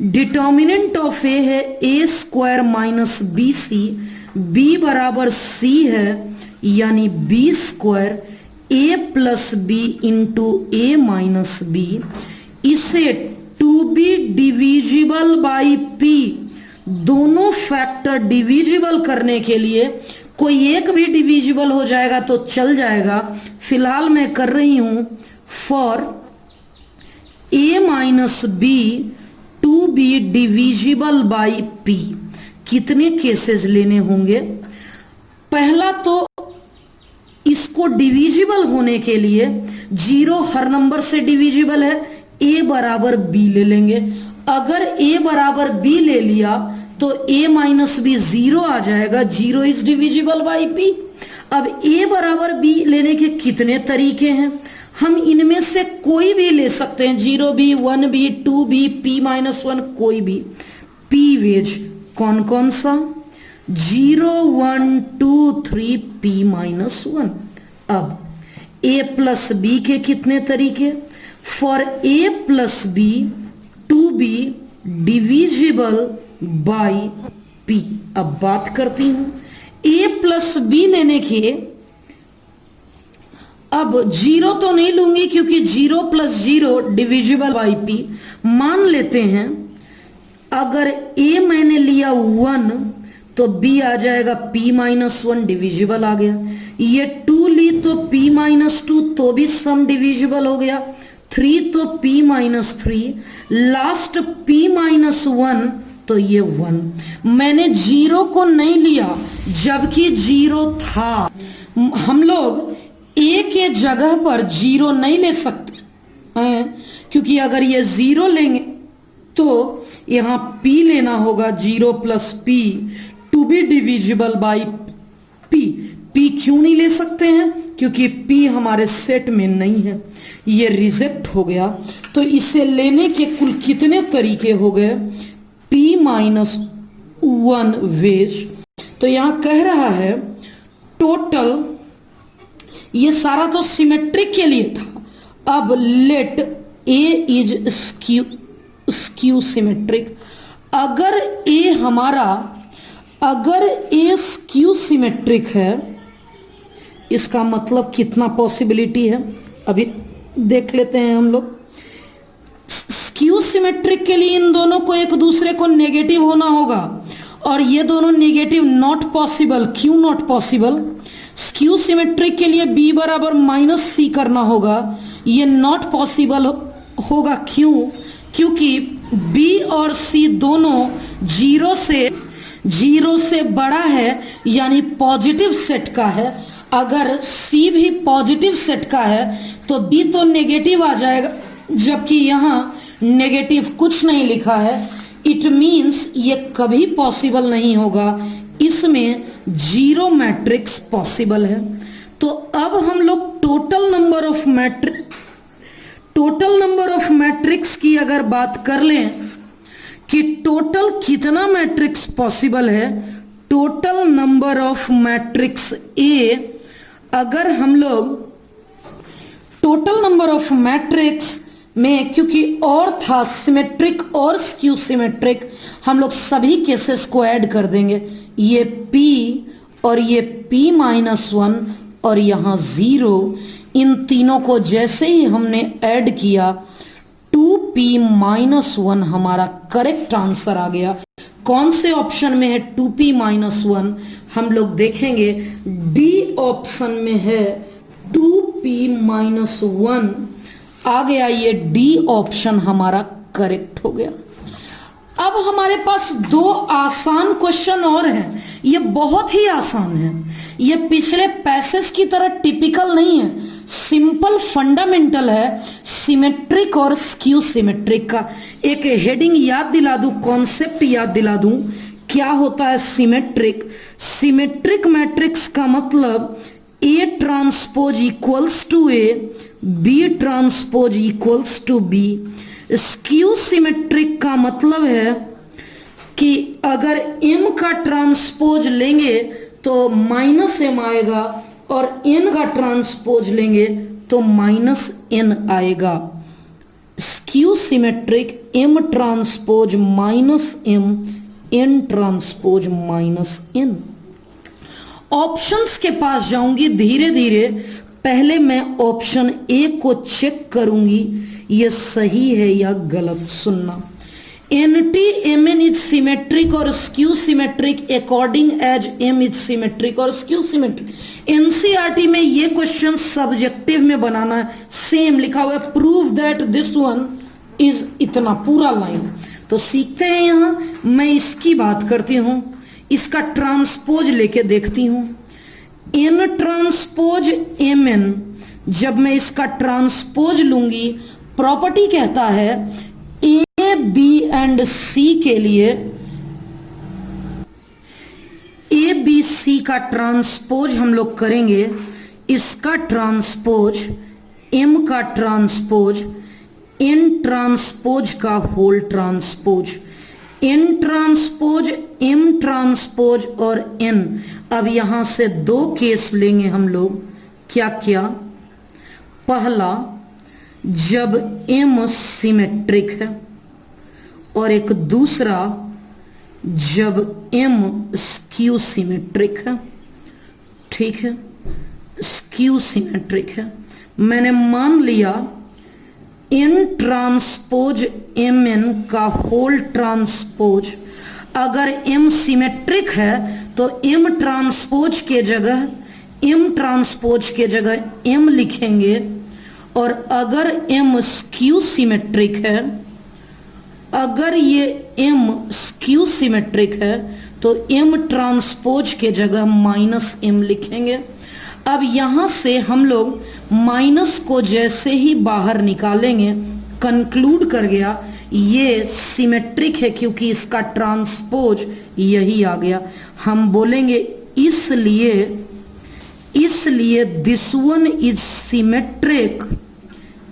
Determinant of A है A² - BC, B = C है, यानी B² A + B × A - B। इसे to be divisible by P, दोनों फैक्टर डिविजिबल करने के लिए कोई एक भी डिविजिबल हो जाएगा तो चल जाएगा। फिलहाल मैं कर रही हूं for A - B to be divisible by P। कितने केसेस लेने होंगे, पहला तो इसको डिविजिबल होने के लिए 0 हर नंबर से डिविजिबल है, A = B ले लेंगे। अगर A = B ले लिया तो A - B 0 आ जाएगा, 0 इज डिविजिबल बाई P। अब A = B लेने के कितने तरीके हैं, हम इनमें से कोई भी ले सकते हैं, 0B 1B 2B P - 1 कोई भी। P वेज कौन कौन सा, 0 1 2 3 P - 1। अब A + B के कितने तरीके, for A + B to be divisible by P। अब बात करती हूं A + B लेने के, अब 0 तो नहीं लूंगी क्योंकि 0 + 0 डिविजिबल बाई P। मान लेते हैं अगर A मैंने लिया 1 तो B आ जाएगा P - 1 डिविजिबल आ गया। ये 2 ली तो P - 2 तो भी सम डिविजिबल हो गया। 3 तो P - 3, लास्ट P - 1 तो ये 1। मैंने 0 को नहीं लिया जबकि 0 था। हम लोग A के जगह पर 0 नहीं ले सकते हैं, क्योंकि अगर ये 0 लेंगे तो यहाँ P लेना होगा, 0 + P to be divisible by P। P क्यों नहीं ले सकते हैं, क्योंकि P हमारे सेट में नहीं है, ये रिजेक्ट हो गया। तो इसे लेने के कुल कितने तरीके हो गए? P-1 veg. तो यहां कह रहा है टोटल, ये सारा तो सिमेट्रिक के लिए था। अब let A is skew symmetric. अगर A स्क्यू सिमेट्रिक है, इसका मतलब कितना पॉसिबिलिटी है अभी देख लेते हैं हम लोग। स्क्यू सिमेट्रिक के लिए इन दोनों को एक दूसरे को नेगेटिव होना होगा, और ये दोनों नेगेटिव नॉट पॉसिबल। क्यों नॉट पॉसिबल? स्क्यू सिमेट्रिक के लिए b बराबर -c करना होगा, ये नॉट पॉसिबल होगा। क्यों? क्योंकि b और c दोनों 0 से बड़ा है, यानी पॉजिटिव सेट का है। अगर C भी पॉजिटिव सेट का है तो B तो नेगेटिव आ जाएगा, जबकि यहाँ नेगेटिव कुछ नहीं लिखा है। इट मीन्स ये कभी पॉसिबल नहीं होगा, इसमें 0 मैट्रिक्स पॉसिबल है। तो अब हम लोग टोटल नंबर ऑफ मैट्रिक्स की अगर बात कर लें कि टोटल कितना मैट्रिक्स पॉसिबल है, total number of matrix A, अगर हम लोग टोटल नंबर ऑफ मैट्रिक्स में, क्योंकि और था सिमेट्रिक और स्क्यू सिमेट्रिक, हम लोग सभी केसेस को ऐड कर देंगे। ये P और ये P-1 और यहाँ 0, इन तीनों को जैसे ही हमने ऐड किया 2P-1 हमारा करेक्ट आंसर आ गया। कौन से ऑप्शन में है 2P-1? हम लोग देखेंगे डी ऑप्शन में है 2P-1 आ गया, ये डी ऑप्शन हमारा करेक्ट हो गया। अब हमारे पास 2 आसान क्वेश्चन और हैं, ये बहुत ही आसान है। ये पिछले पैसेज की तरह टिपिकल नहीं है, सिंपल फंडामेंटल है सिमेट्रिक और स्क्यू सिमेट्रिक का। एक हेडिंग याद दिला दूं, कॉन्सेप्ट याद दिला दूं, क्या होता है सिमेट्रिक। सिमेट्रिक मैट्रिक्स का मतलब A transpose equals to A, B transpose equals to B। Skew symmetric का मतलब है कि अगर M का ट्रांसपोज लेंगे तो -m आएगा, और N का ट्रांसपोज लेंगे तो -n आएगा। Skew symmetric M transpose -m, N transpose -n। Options के पास जाऊंगी धीरे धीरे। पहले मैं ऑप्शन ए को चेक करूंगी ये सही है या गलत। सुनना, NT-Mn इज सिमेट्रिक और skew symmetric according as M is symmetric और स्क्यू सिमेट्रिक। NCERT में ये क्वेश्चन सब्जेक्टिव में बनाना है, सेम लिखा हुआ है, prove that this one is, इतना पूरा लाइन। तो सीखते हैं। यहाँ मैं इसकी बात करती हूँ, इसका ट्रांसपोज लेके देखती हूँ। N ट्रांसपोज Mn, जब मैं इसका ट्रांसपोज लूंगी, प्रॉपर्टी कहता है A, B एंड C के लिए A, B, C का ट्रांसपोज हम लोग करेंगे। इसका ट्रांसपोज, M का ट्रांसपोज, N ट्रांसपोज का whole transpose, N transpose, M transpose और N। अब यहां से 2 केस लेंगे हम लोग। क्या क्या? पहला, जब M सिमेट्रिक है, और एक दूसरा जब M स्क्यू सिमेट्रिक है। ठीक है, स्क्यू सिमेट्रिक है। मैंने मान लिया N ट्रांसपोज Mn का होल ट्रांसपोज, अगर M सिमेट्रिक है तो M ट्रांसपोज के जगह M लिखेंगे, और अगर M स्क्यू सिमेट्रिक है, अगर ये M स्क्यू सिमेट्रिक है तो M ट्रांसपोज के जगह -m लिखेंगे। अब यहाँ से हम लोग माइनस को जैसे ही बाहर निकालेंगे, कंक्लूड कर गया ये सिमेट्रिक है, क्योंकि इसका ट्रांसपोज यही आ गया। हम बोलेंगे इसलिए इसलिए this one is symmetric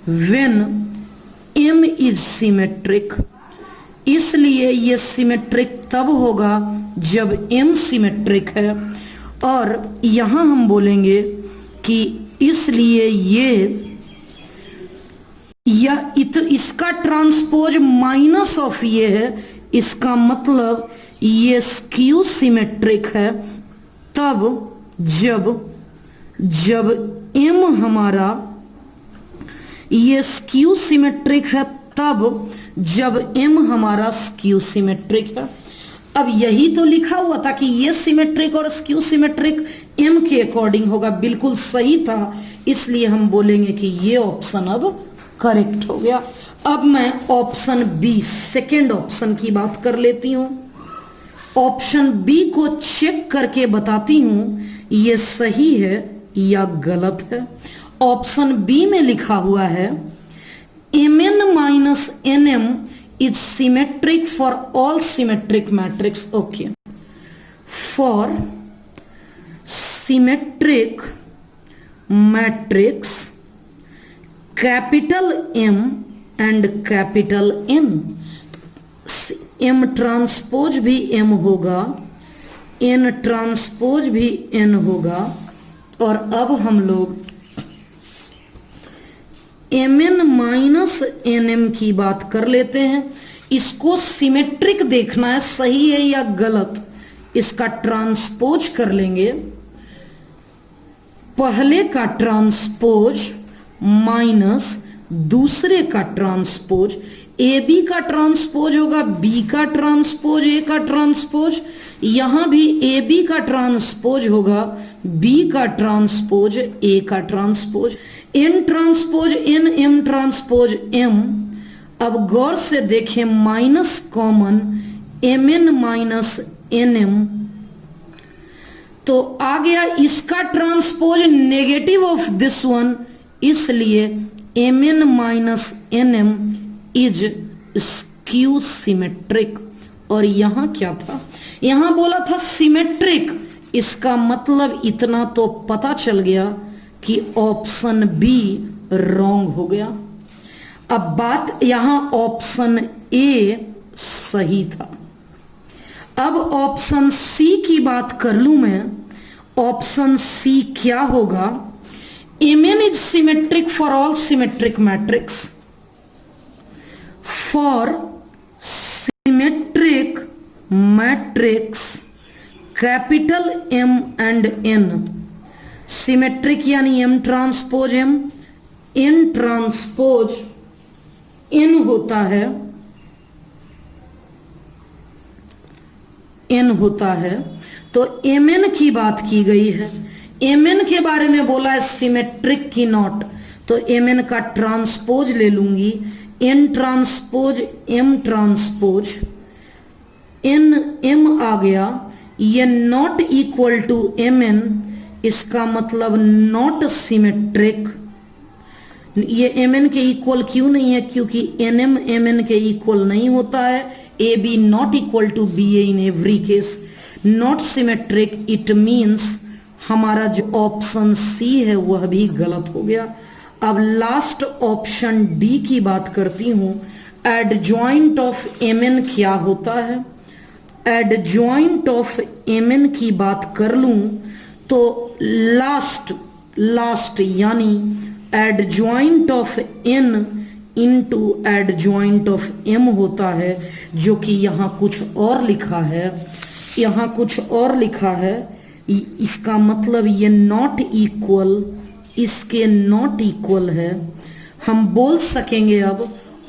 when m is symmetric, इसलिए ये सिमेट्रिक तब होगा जब m सिमेट्रिक है। और यहां हम बोलेंगे कि इसलिए इसका ट्रांसपोज माइनस ऑफ ये है, इसका मतलब ये स्क्यू सिमेट्रिक है तब जब m हमारा, ये स्क्यू सिमेट्रिक है तब जब m हमारा स्क्यू सिमेट्रिक है। अब यही तो लिखा हुआ था कि ये सिमेट्रिक और स्क्यू सिमेट्रिक m के अकॉर्डिंग होगा, बिल्कुल सही था, इसलिए हम बोलेंगे कि ये ऑप्शन अब करेक्ट हो गया। अब मैं ऑप्शन बी, सेकेंड ऑप्शन की बात कर लेती हूं। ऑप्शन बी को चेक करके बताती हूं ये सही है या गलत है। ऑप्शन बी में लिखा हुआ है mn minus nm is symmetric for all symmetric matrix. Okay, for symmetric matrix capital M and capital N, M transpose भी M होगा, N ट्रांसपोज भी N होगा। और अब हम लोग mn माइनस nm की बात कर लेते हैं। इसको सिमेट्रिक देखना है सही है या गलत, इसका ट्रांसपोज कर लेंगे। पहले का ट्रांसपोज माइनस दूसरे का ट्रांसपोज, ए बी का ट्रांसपोज होगा बी का ट्रांसपोज ए का ट्रांसपोज, यहां भी ए बी का ट्रांसपोज होगा बी का ट्रांसपोज ए का transpose, N transpose N M transpose M. अब गौर से देखें, minus common M N minus N M, तो आ गया इसका transpose negative of this one, इसलिए M N minus N M is skew symmetric. और यहां क्या था, यहां बोला था सिमेट्रिक, इसका मतलब इतना तो पता चल गया कि ऑप्शन बी रॉन्ग हो गया। अब बात यहां ऑप्शन ए सही था। अब ऑप्शन सी की बात कर लूं मैं, ऑप्शन सी क्या होगा, mn is symmetric for all symmetric matrix. For symmetric matrix capital M and N, symmetric यानी M transpose M, N transpose N होता है, N होता है, तो Mn की बात की गई है। Mn के बारे में बोला है सिमेट्रिक की नॉट, तो Mn का ट्रांसपोज ले लूंगी, N transpose M transpose N M आ गया, ये नॉट इक्वल टू Mn, इसका मतलब नॉट सिमेट्रिक। ये Mn के इक्वल क्यों नहीं है, क्योंकि Nm Mn के इक्वल नहीं होता है। A B not equal to B A in every case, not symmetric, it means हमारा जो ऑप्शन सी है वह भी गलत हो गया। अब लास्ट ऑप्शन डी की बात करती हूं, एडजॉइंट ऑफ Mn क्या होता है। एडजॉइंट ऑफ Mn की बात कर लूं तो लास्ट यानी adjoint of N into adjoint of M होता है, जो कि यहाँ कुछ और लिखा है, यहाँ कुछ और लिखा है। इसका मतलब ये नॉट इक्वल, इसके नॉट इक्वल है। हम बोल सकेंगे अब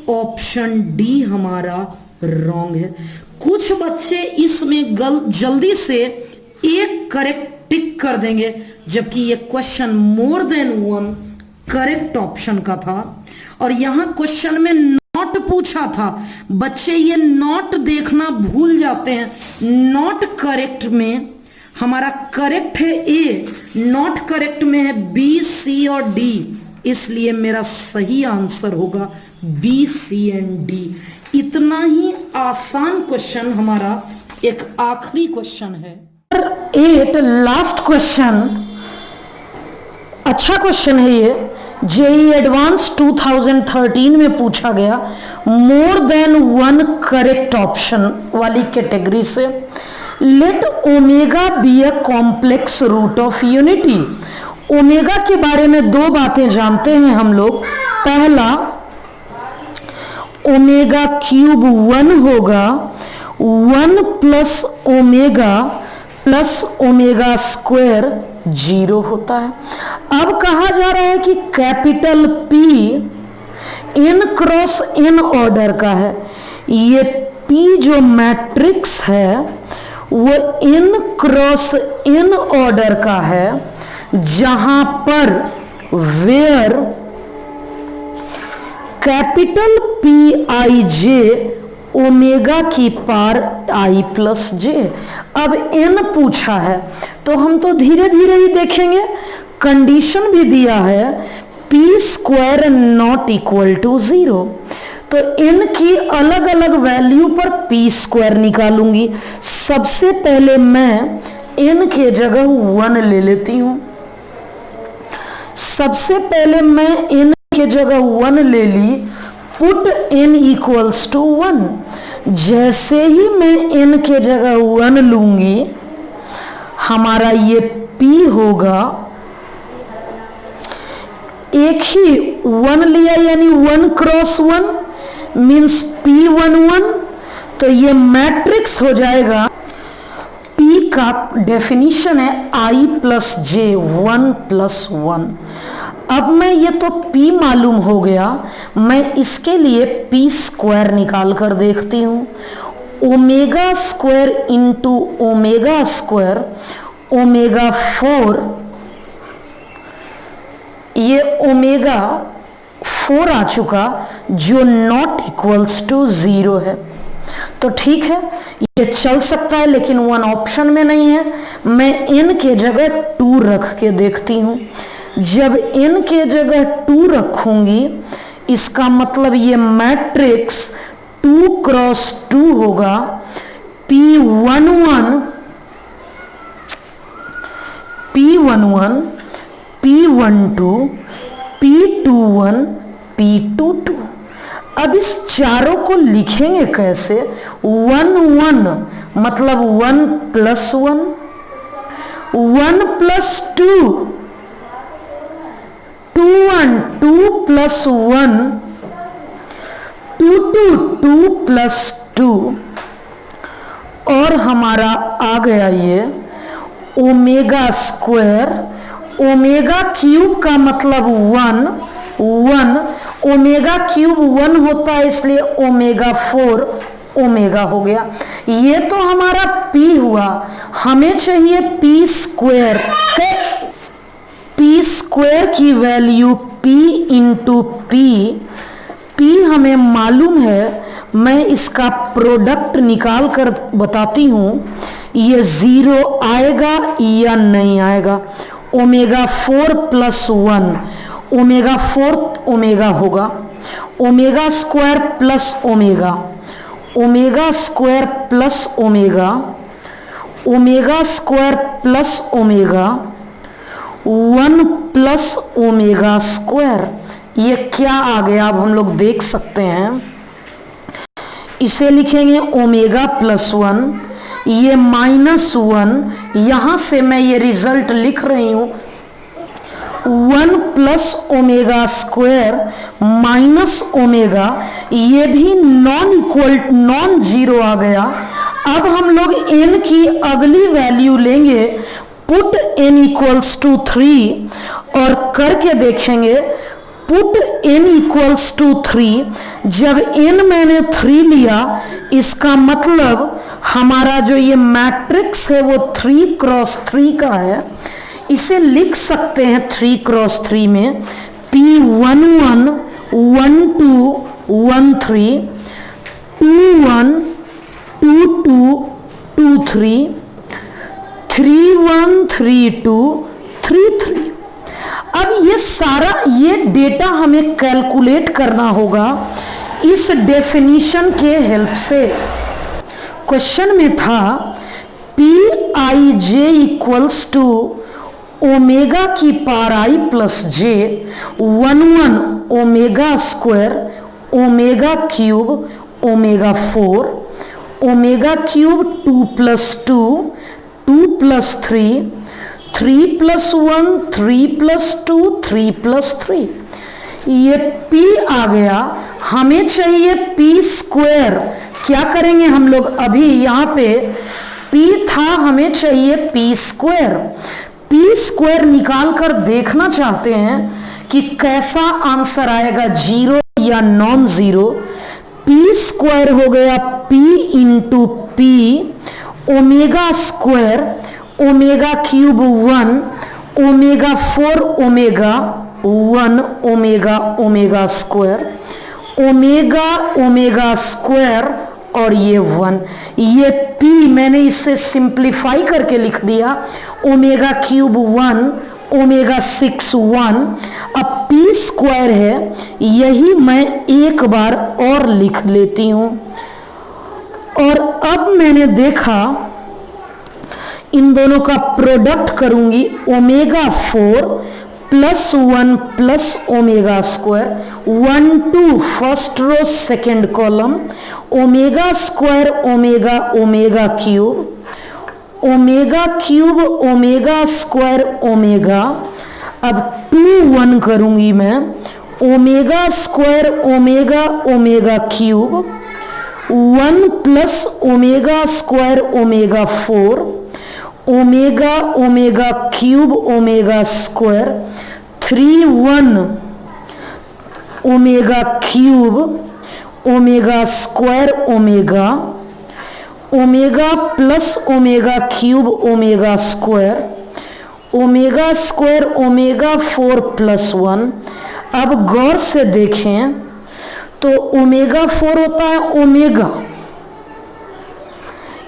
ऑप्शन डी हमारा रॉन्ग है। कुछ बच्चे इसमें जल्दी से एक करेक्ट टिक कर देंगे, जबकि ये क्वेश्चन मोर देन वन करेक्ट ऑप्शन का था। और यहां क्वेश्चन में नॉट पूछा था, बच्चे ये नॉट देखना भूल जाते हैं। नॉट करेक्ट में हमारा करेक्ट है ए, नॉट करेक्ट में है बी सी और डी, इसलिए मेरा सही आंसर होगा बी सी एंड डी। इतना ही आसान क्वेश्चन हमारा एक आखिरी क्वेश्चन है। 8 लास्ट क्वेश्चन, अच्छा क्वेश्चन है ये, जेई एडवांस 2013 में पूछा गया, more than one correct option वाली कैटेगरी से। Let omega be a complex root of unity. Omega के बारे में दो बातें जानते हैं हम लोग। पहला, ओमेगा क्यूब 1 होगा, 1 प्लस ओमेगा स्क्वायर 0 होता है। अब कहा जा रहा है कि capital P n cross n order का है। ये P जो मैट्रिक्स है वो n क्रॉस n ऑर्डर का है, जहां पर वेयर कैपिटल Pij ओमेगा की पार i प्लस जे। अब n पूछा है तो हम तो धीरे धीरे ही देखेंगे। कंडीशन भी दिया है p square not equal to 0, तो n की अलग अलग वैल्यू पर p स्क्वायर निकालूंगी। सबसे पहले मैं n के जगह 1 ले लेती हूं। सबसे पहले मैं n के जगह 1 ले ली, पुट n इक्वल्स टू 1। जैसे ही मैं n के जगह 1 लूंगी, हमारा ये p होगा, एक ही 1 लिया यानी 1 क्रॉस 1 मीन्स p11, तो ये मैट्रिक्स हो जाएगा। p का डेफिनेशन है i प्लस जे, 1 प्लस 1। अब मैं ये तो p मालूम हो गया, मैं इसके लिए p स्क्वायर निकाल कर देखती हूँ। Omega square into omega square, omega 4, ये ओमेगा 4 आ चुका जो नॉट इक्वल्स टू 0 है। तो ठीक है, ये चल सकता है, लेकिन 1 ऑप्शन में नहीं है। मैं n के जगह 2 रख के देखती हूँ। जब n के जगह 2 रखूंगी, इसका मतलब ये मैट्रिक्स 2 क्रॉस 2 होगा। P11, P11, P12, P21, P22। अब इस चारों को लिखेंगे कैसे? 1 1 मतलब 1 प्लस 1, 1 प्लस 2, 2 1, 2 प्लस 1, 2 2, 2 प्लस 2, और हमारा आ गया ये ओमेगा स्क्वायर। ओमेगा क्यूब का मतलब 1 1, ओमेगा क्यूब 1 होता है, इसलिए ओमेगा 4 ओमेगा हो गया। ये तो हमारा p हुआ, हमें चाहिए p स्क्वायर। p स्क्वायर की वैल्यू p इंटू p हमें मालूम है। मैं इसका प्रोडक्ट निकाल कर बताती हूँ, ये 0 आएगा या नहीं आएगा। ओमेगा 4 प्लस 1, ओमेगा 4 ओमेगा होगा, omega square plus omega, omega square plus omega, omega square plus omega, 1 plus omega square. ये क्या आ गया अब हम लोग देख सकते हैं। इसे लिखेंगे ओमेगा प्लस 1, ये -1, यहां से मैं ये रिजल्ट लिख रही हूं 1 plus omega square minus omega, ये भी नॉन जीरो आ गया। अब हम लोग n की अगली वैल्यू लेंगे, पुट n इक्वल्स टू 3 और करके देखेंगे। पुट n इक्वल्स टू 3, जब n मैंने 3 लिया, इसका मतलब हमारा जो ये मैट्रिक्स है वो 3 क्रॉस 3 का है। इसे लिख सकते हैं 3 क्रॉस 3 में, P11 1 2 1 3, 2 1 2 2 2 3, 3 1 3 2 3 3। अब ये डेटा हमें कैलकुलेट करना होगा इस डेफिनेशन के हेल्प से। क्वेश्चन में था Pij इक्वल्स टू ओमेगा की पावर आई प्लस जे 1 omega square omega cube omega 4 omega cube 2 plus 2 2 plus 3 3 plus 1 3 plus 2 3 plus 3। ये P आ गया, हमें चाहिए P स्क्वायर। क्या करेंगे हम लोग, अभी यहाँ पे P था, हमें चाहिए P स्क्वायर। P स्क्वायर निकाल कर देखना चाहते हैं कि कैसा आंसर आएगा, जीरो या नॉन जीरो। P स्क्वायर हो गया P into P omega square omega cube 1 omega 4 omega 1 omega omega square omega omega square और ये 1। ये P मैंने इसे सिंप्लीफाई करके लिख दिया, ओमेगा क्यूब 1 ओमेगा 6 1। अब P स्क्वायर है, यही मैं एक बार और लिख लेती हूं। और अब मैंने देखा इन दोनों का प्रोडक्ट करूंगी, omega 4 plus 1 plus omega square 1 2 first row second column omega square omega omega cube omega cube omega square omega. अब 2 1 करूंगी मैं, omega square omega omega cube 1 plus omega square omega 4 omega omega cube omega square 3 1 omega cube omega square omega omega plus omega cube omega square omega square omega 4 plus 1। अब गौर से देखें तो omega 4 होता है ओमेगा,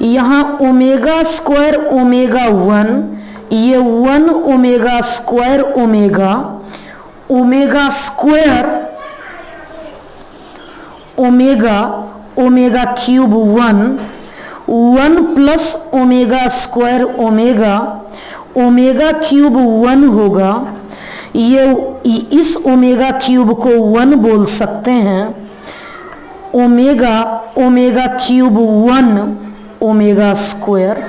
यहाँ omega square omega 1, ये 1 omega square omega omega square omega omega cube 1 plus omega square omega omega cube 1 होगा। ये इस ओमेगा क्यूब को 1 बोल सकते हैं, omega omega cube 1 omega square.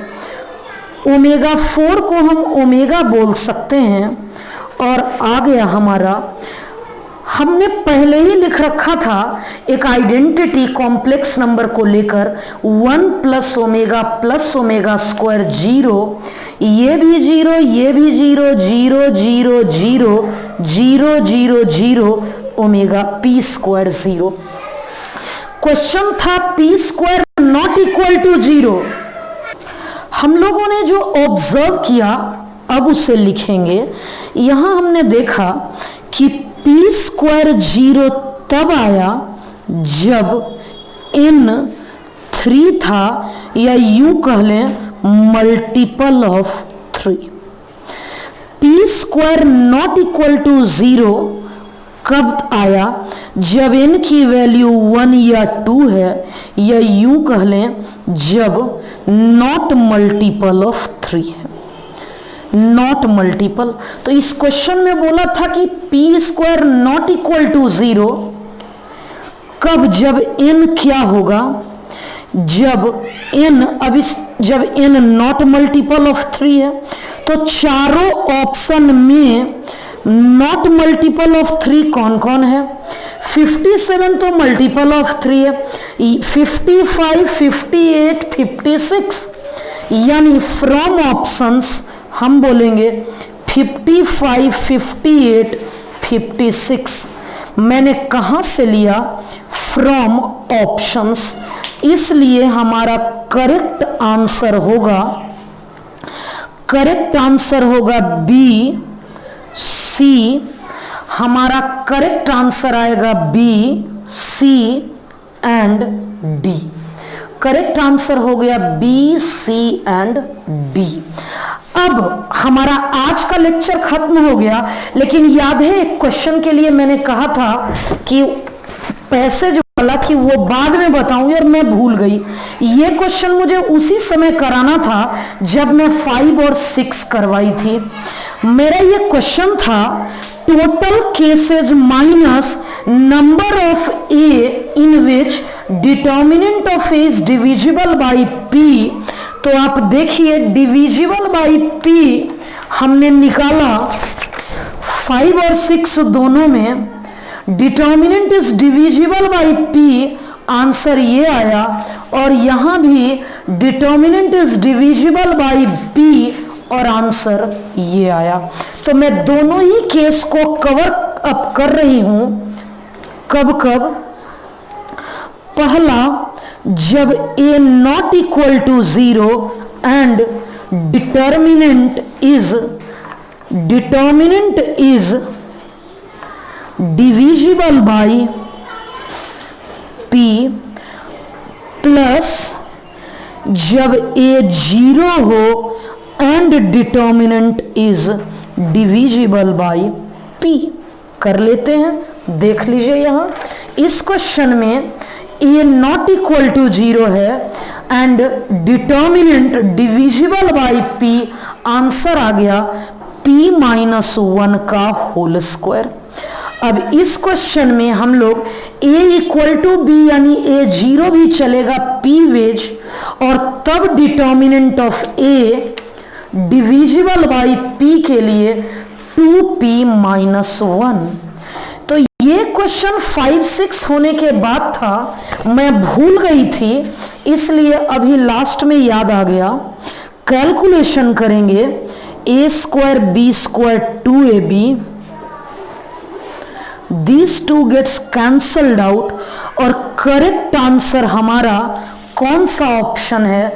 Omega 4 को हम ओमेगा बोल सकते हैं। और आ गया हमारा, हमने पहले ही लिख रखा था एक आइडेंटिटी कॉम्प्लेक्स नंबर को लेकर 1 प्लस ओमेगा स्क्वायर 0, ये भी 0 ये भी 0 0 0 0 0 0 0 ओमेगा पी स्क्वायर 0। क्वेश्चन था P square not equal to 0। हम लोगों ने जो ऑब्जर्व किया अब उसे लिखेंगे। यहां हमने देखा कि पी स्क्वायर 0 तब आया जब n 3 था, या यूं कह लें multiple of 3। P square not equal to 0 कब आया, जब n की वैल्यू 1 या 2 है, या यूं कह लें जब नॉट मल्टीपल ऑफ 3 है, नॉट मल्टीपल। तो इस क्वेश्चन में बोला था कि P square not equal to 0 कब, जब n क्या होगा, जब n जब n नॉट मल्टीपल ऑफ 3 है। तो चारों ऑप्शन में नॉट मल्टीपल ऑफ 3 कौन कौन है, 57 तो मल्टीपल ऑफ 3 है, 55 58 56, यानी फ्रॉम ऑप्शंस हम बोलेंगे 55 58 56। मैंने कहां से लिया, फ्रॉम ऑप्शंस, इसलिए हमारा करेक्ट आंसर होगा बी सी। हमारा करेक्ट आंसर आएगा B C and D. Correct answer हो गया बी सी एंड डी। अब हमारा आज का लेक्चर खत्म हो गया, लेकिन याद है एक क्वेश्चन के लिए मैंने कहा था कि पैसेज वाला कि वो बाद में बताऊंगी और मैं भूल गई। ये क्वेश्चन मुझे उसी समय कराना था जब मैं 5 और 6 करवाई थी। मेरा ये क्वेश्चन था total cases minus number of A in which determinant of A is divisible by P. तो आप देखिए डिविजिबल बाई पी हमने निकाला 5 और 6 दोनों में, determinant is divisible by P, answer ये आया, और यहां भी determinant is divisible by P और आंसर ये आया। तो मैं दोनों ही केस को कवर अप कर रही हूं। कब कब? पहला, जब a not equal to 0 and determinant is divisible by p, plus जब a 0 हो and determinant is divisible by p। कर लेते हैं, देख लीजिए यहां इस क्वेश्चन में a नॉट इक्वल टू 0 है and determinant divisible by p, answer आ गया p-1 का होल स्क्वायर। अब इस क्वेश्चन में हम लोग a इक्वल टू b यानी a 0 भी चलेगा p वेज, और तब determinant of a divisible by p के लिए 2p-1। तो ये क्वेश्चन 5-6 होने के बाद था, मैं भूल गई थी, इसलिए अभी लास्ट में याद आ गया। कैलकुलेशन करेंगे, a square b square 2ab, these two gets cancelled out, और करेक्ट आंसर हमारा कौन सा ऑप्शन है?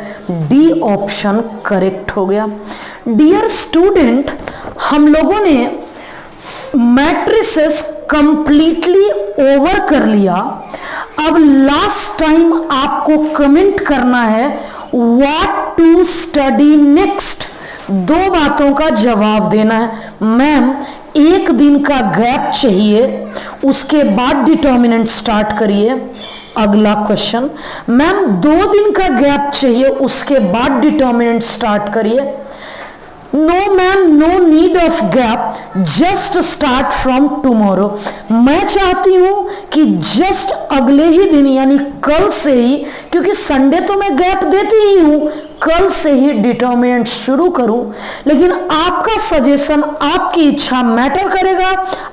डी ऑप्शन करेक्ट हो गया। डियर स्टूडेंट, हम लोगों ने मैट्रिसेस कंप्लीटली ओवर कर लिया। अब लास्ट टाइम आपको कमेंट करना है व्हाट टू स्टडी नेक्स्ट। 2 बातों का जवाब देना है। मैम 1 दिन का गैप चाहिए, उसके बाद डिटर्मिनेंट स्टार्ट करिए। अगला क्वेश्चन, मैम 2 दिन का गैप चाहिए, उसके बाद डिटर्मिनेंट स्टार्ट करिए। No ma'am, no need of gap, just start from tomorrow. मैं चाहती हूं कि जस्ट अगले ही दिन यानी कल से ही, क्योंकि संडे तो मैं गैप देती ही हूं, कल से ही डिटर्मिनेंट शुरू करूं। लेकिन आपका सजेशन, आपकी इच्छा मैटर करेगा।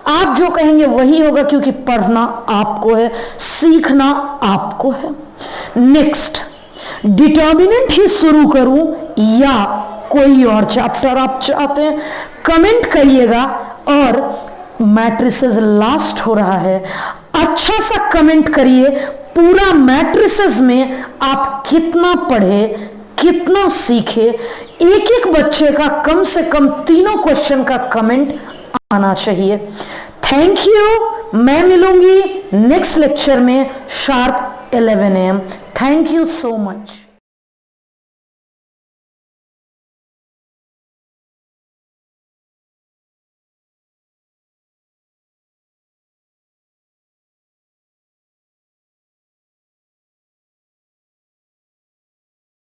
आप जो कहेंगे वही होगा, क्योंकि पढ़ना आपको है, सीखना आपको है। नेक्स्ट, डिटर्मिनेंट ही शुरू करूं या कोई और चैप्टर आप चाहते हैं, कमेंट करिएगा। और मैट्रिसेस लास्ट हो रहा है, अच्छा सा कमेंट करिए पूरा मैट्रिसेस में आप कितना पढ़े, कितना सीखे। एक बच्चे का कम से कम 3 क्वेश्चन का कमेंट आना चाहिए। Thank you. मैं मिलूंगी नेक्स्ट लेक्चर में sharp 11 AM। Thank you so much.